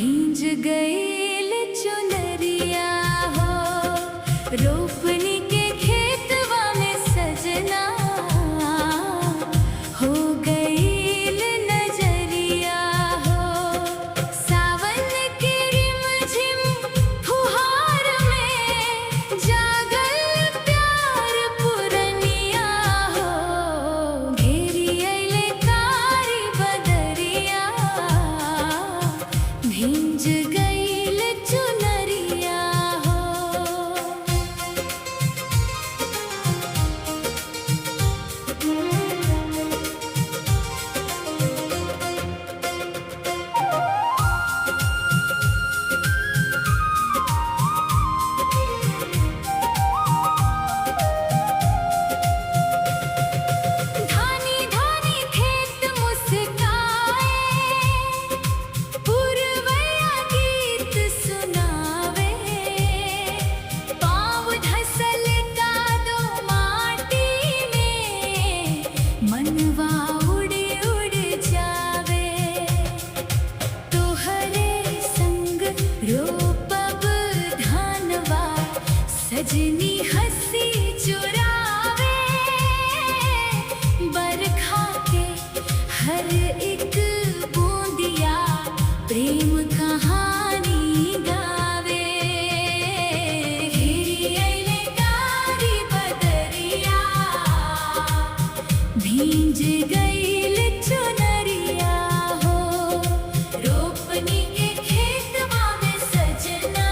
भींज गईल चुनरिया हो, रोपनी के खेतवा में सजना हो गईल नजरिया हो। सावन के रिमझिम फुहार में जागल प्यार पुरनिया हो। घेरी अइले कारी बदरिया, भींज गईल चुनरिया हो। धानी धानी खेत मुस्काए, पुरवैया गीत सुनावे। पाँव धसल कादो माटी में, मनवा उड़ उड़ जावे। तोहरे संग रोपब धानवा, सजनी हंसी चुरावे। बरखा के हर एक बूंदिया प्रेम कहानी गावे। घेरी अइले कारी बदरिया, भींज गईल चुनरिया हो। रोपनी के खेतवा में सजना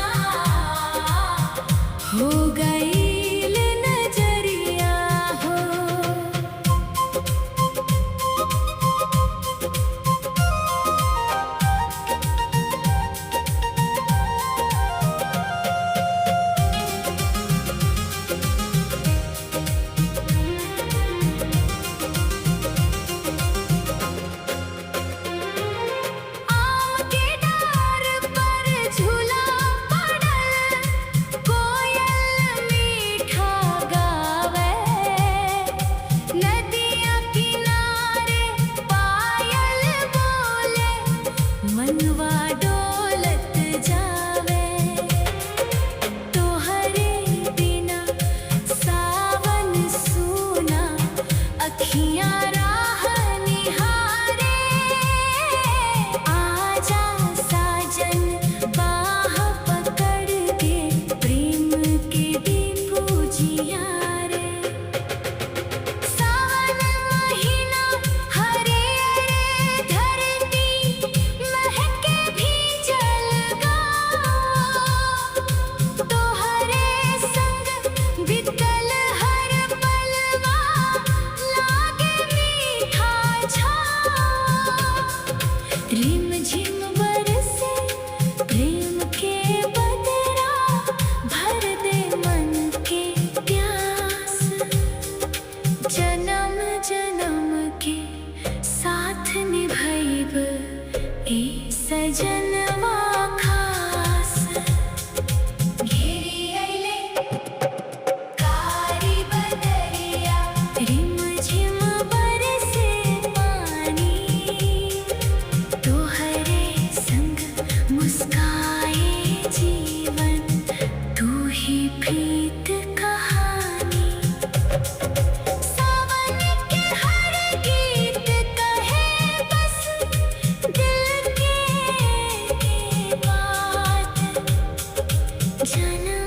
हो गईल नजरिया हो। आम के डार पर झूला पड़ल, कोयल मीठा गावे। नदिया किनारे पायल बोले, मनवा डोलत जावे। तोहरे बिना सावन सूना, अखियाँ राह निहारे। आजा साजन बाह पकड़ के, प्रेम के दीप उजियारे। सावन महीना हरियर धरती, महके भींजल गाँव। तोहरे संग बितल हर पलवा, लागे मीठा छाँव। रिमझिम बरसे प्रेम के बदरा, भर दे मन के प्यास। जन्म जन्म के साथ निभाइब ए सजनवा खास। घेरी अइले कारी बदरिया, रिमझिम बरसे पानी। तोहरे संग मुस्काए जीवन, तू ही प्रीत कहानी। सावन के हर गीत कहे बस दिल के बात। जन्म